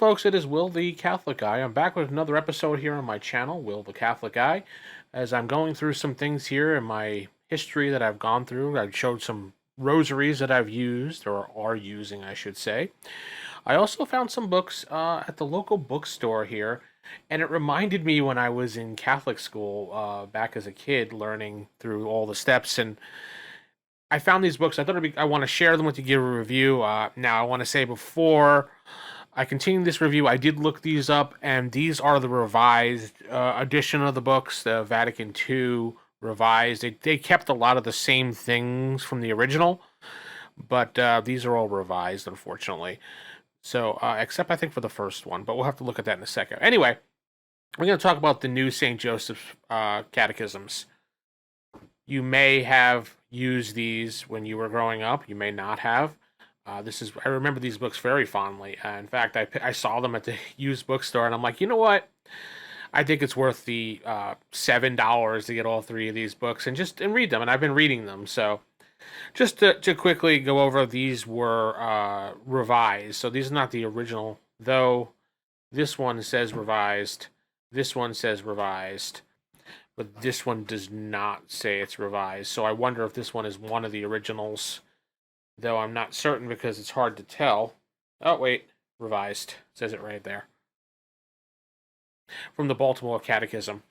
folks, it is Will the Catholic Guy. I'm back with another episode here on my channel, Will the Catholic Guy. As I'm going through some things here in my history that I've gone through, I've showed some rosaries that I've used, or are using, I should say. I also found some books at the local bookstore here, and it reminded me when I was in Catholic school back as a kid, learning through all the steps. And I found these books. I want to share them with you, give a review. Now, I want to say before I continue this review, I did look these up, and these are the revised edition of the books, the Vatican II revised. They kept a lot of the same things from the original, but these are all revised, unfortunately. So, except I think for the first one, but we'll have to look at that in a second. Anyway, we're going to talk about the new Saint Joseph catechisms. You may have used these when you were growing up. You may not have. I remember these books very fondly. In fact, I saw them at the used bookstore, and I'm like, you know what? I think it's worth the $7 to get all three of these books and read them. And I've been reading them. So just to quickly go over, these were revised. So these are not the original, though. This one says revised. This one says revised. But this one does not say it's revised. So I wonder if this one is one of the originals, though I'm not certain because it's hard to tell. Oh, wait. Revised. It says it right there. From the Baltimore Catechism.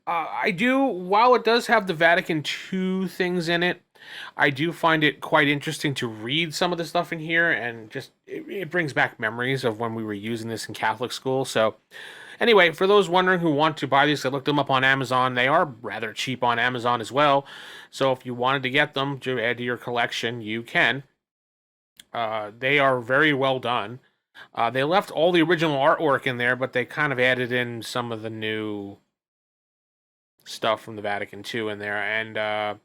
While it does have the Vatican II things in it, I do find it quite interesting to read some of the stuff in here, and it brings back memories of when we were using this in Catholic school. So anyway, for those wondering who want to buy these, I looked them up on Amazon. They are rather cheap on Amazon as well. So if you wanted to get them to add to your collection, you can. They are very well done. They left all the original artwork in there, but they kind of added in some of the new stuff from the Vatican II in there. And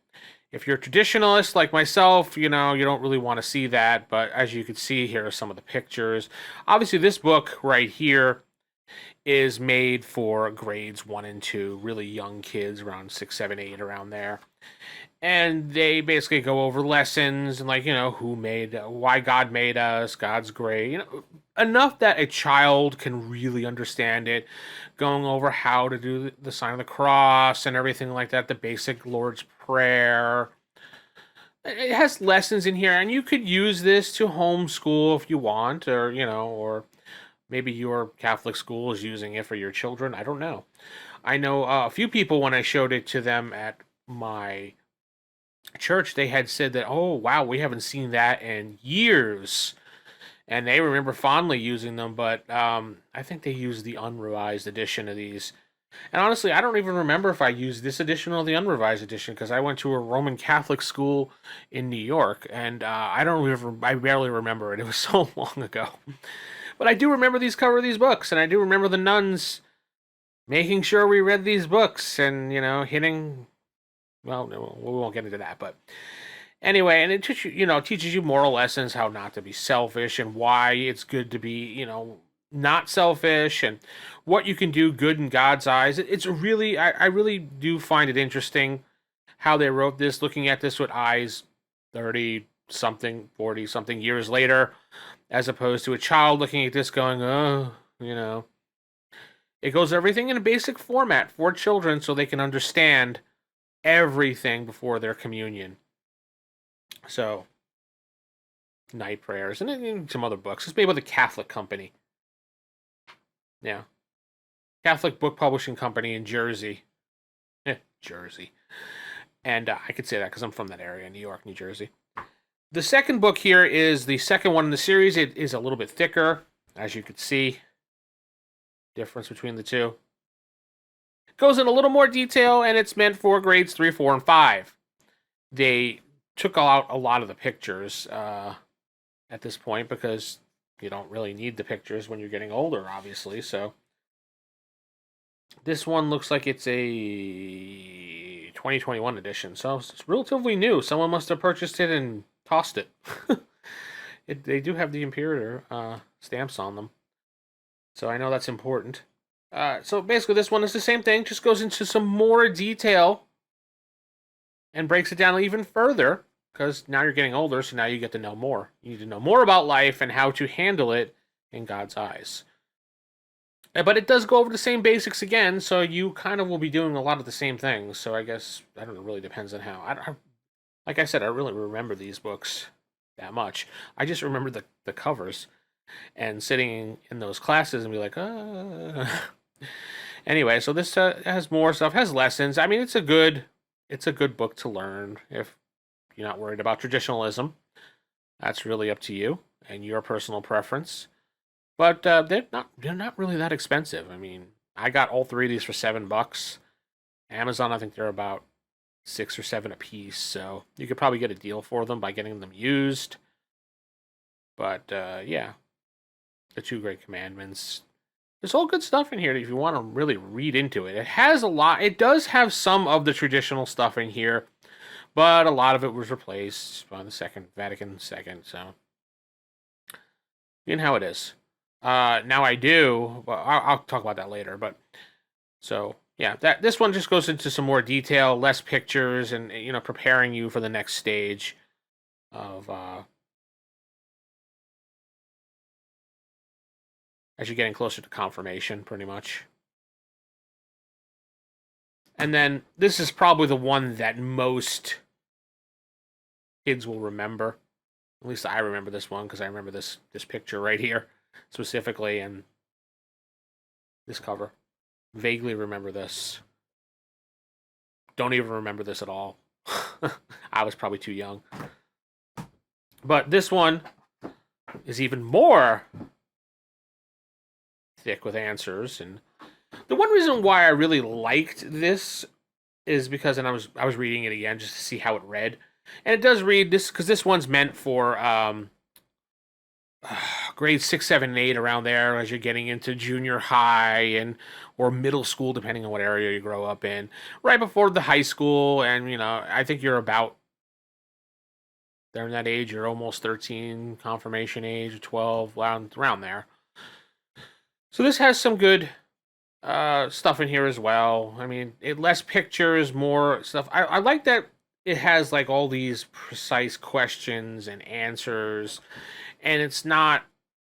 if you're a traditionalist like myself, you don't really want to see that. But as you can see, here are some of the pictures. Obviously, this book right here is made for grades 1 and 2, really young kids, around 6, 7, 8, around there. And they basically go over lessons and why God made us, God's great, enough that a child can really understand it, going over how to do the sign of the cross and everything like that, the basic Lord's Prayer. It has lessons in here, and you could use this to homeschool if you want, or maybe your Catholic school is using it for your children. I don't know. I know a few people, when I showed it to them at my church, they had said that, oh, wow, we haven't seen that in years. And they remember fondly using them, but I think they used the unrevised edition of these. And honestly, I don't even remember if I used this edition or the unrevised edition, because I went to a Roman Catholic school in New York, and I barely remember it. It was so long ago. But I do remember these cover of these books, and I do remember the nuns making sure we read these books and, hitting... Well, no, we won't get into that, but anyway, and it teaches you moral lessons, how not to be selfish, and why it's good to be, not selfish, and what you can do good in God's eyes. It's really, I really do find it interesting how they wrote this, looking at this with eyes 30-something, 40-something years later, as opposed to a child looking at this going, oh, It goes everything in a basic format for children so they can understand everything before their communion. So, night prayers and some other books. It's made by the Catholic Company. Yeah. Catholic Book Publishing Company in Jersey. Jersey. And I could say that because I'm from that area, New York, New Jersey. The second book here is the second one in the series. It is a little bit thicker, as you could see. Difference between the two. Goes in a little more detail, and it's meant for grades 3, 4, and 5. They took out a lot of the pictures at this point because you don't really need the pictures when you're getting older, obviously. So this one looks like it's a 2021 edition, so it's relatively new. Someone must have purchased it and tossed it. They do have the Imperator stamps on them, so I know that's important. So basically this one is the same thing, just goes into some more detail and breaks it down even further, because now you're getting older, so now you get to know more. You need to know more about life and how to handle it in God's eyes. But it does go over the same basics again, so you kind of will be doing a lot of the same things. So I guess I don't know. It really depends on how. Like I said, I really remember these books that much. I just remember the covers and sitting in those classes and be like, Anyway, so this has more stuff, has lessons. I mean, it's a good book to learn if you're not worried about traditionalism. That's really up to you and your personal preference. But they're not really that expensive. I mean, I got all three of these for $7. Amazon, I think they're about 6 or 7 a piece, so you could probably get a deal for them by getting them used. But yeah, the Two Great Commandments. There's all good stuff in here if you want to really read into it. It has a lot. It does have some of the traditional stuff in here, but a lot of it was replaced by the Second Vatican II. So, you know how it is. Now I do. Well, I'll talk about that later. But so yeah, that this one just goes into some more detail, less pictures, and preparing you for the next stage of as you're getting closer to confirmation, pretty much. And then this is probably the one that most kids will remember. At least I remember this one because I remember this picture right here specifically, and this cover. Vaguely remember this. Don't even remember this at all. I was probably too young. But this one is even more thick with answers, and the one reason why I really liked this is because, and I was reading it again just to see how it read, and it does read this because this one's meant for grades 6, 7, and 8, around there as you're getting into junior high and or middle school, depending on what area you grow up in, right before the high school, and I think you're about there in that age. You're almost 13, confirmation age, 12, around there. So this has some good stuff in here as well. I mean, less pictures, more stuff. I like that it has like all these precise questions and answers, and it's not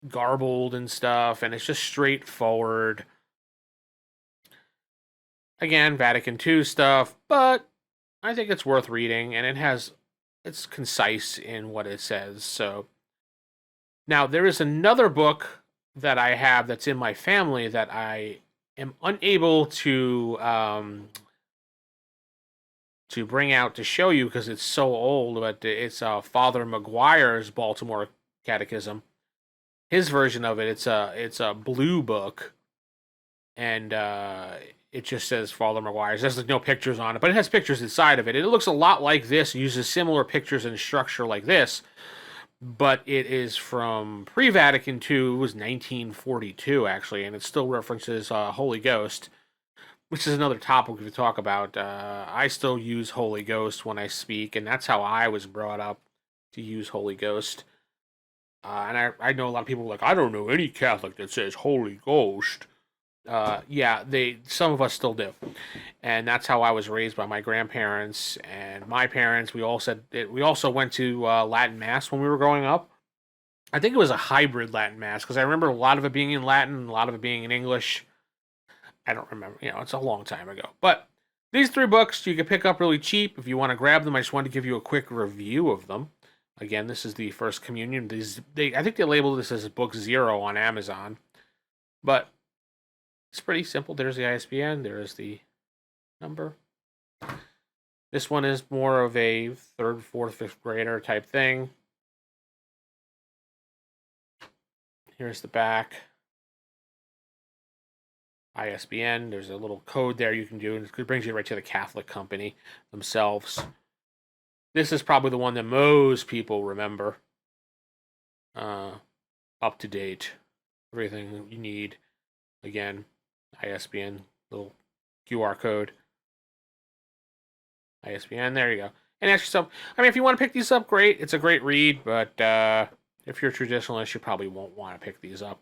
garbled and stuff, and it's just straightforward. Again, Vatican II stuff, but I think it's worth reading, and it's concise in what it says. So now there is another book that I have that's in my family that I am unable to bring out to show you because it's so old, but it's Father McGuire's Baltimore Catechism. His version of it, it's a blue book, and it just says Father McGuire's. There's no pictures on it, but it has pictures inside of it. It looks a lot like this, uses similar pictures and structure like this, but it is from pre-Vatican II. It was 1942, actually, and it still references Holy Ghost, which is another topic we could talk about. I still use Holy Ghost when I speak, and that's how I was brought up, to use Holy Ghost. And I know a lot of people are like, I don't know any Catholic that says Holy Ghost. Yeah, some of us still do, and that's how I was raised by my grandparents and my parents. We also went to Latin Mass when we were growing up. I think it was a hybrid Latin Mass because I remember a lot of it being in Latin, a lot of it being in English. I don't remember, it's a long time ago. But these 3 books you can pick up really cheap if you want to grab them. I just wanted to give you a quick review of them. Again, this is the First Communion. I think they labeled this as book 0 on Amazon, but it's pretty simple. There's the ISBN. There's the number. This one is more of a 3rd, 4th, 5th grader type thing. Here's the back. ISBN. There's a little code there you can do, and it brings you right to the Catholic company themselves. This is probably the one that most people remember. Up to date. Everything you need. Again, ISBN, little QR code. ISBN, there you go. And ask yourself, if you want to pick these up, great. It's a great read, but if you're a traditionalist, you probably won't want to pick these up.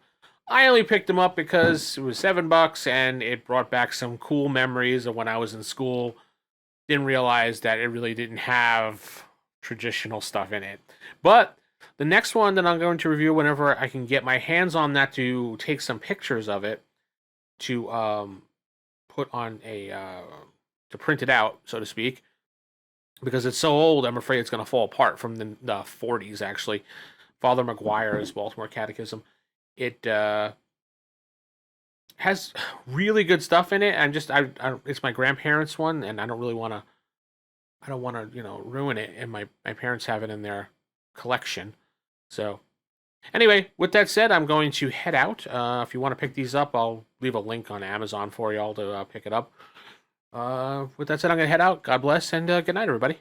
I only picked them up because it was $7 and it brought back some cool memories of when I was in school. Didn't realize that it really didn't have traditional stuff in it. But the next one that I'm going to review, whenever I can get my hands on that to take some pictures of it, to put on a to print it out, so to speak, because it's so old. I'm afraid it's going to fall apart from the 40s. Actually, Father McGuire's Baltimore Catechism. It has really good stuff in it. It's my grandparents' one, and I don't really want to. I don't want to, ruin it. And my parents have it in their collection. So anyway, with that said, I'm going to head out. If you want to pick these up, I'll leave a link on Amazon for y'all to pick it up. With that said, I'm going to head out. God bless, and good night, everybody.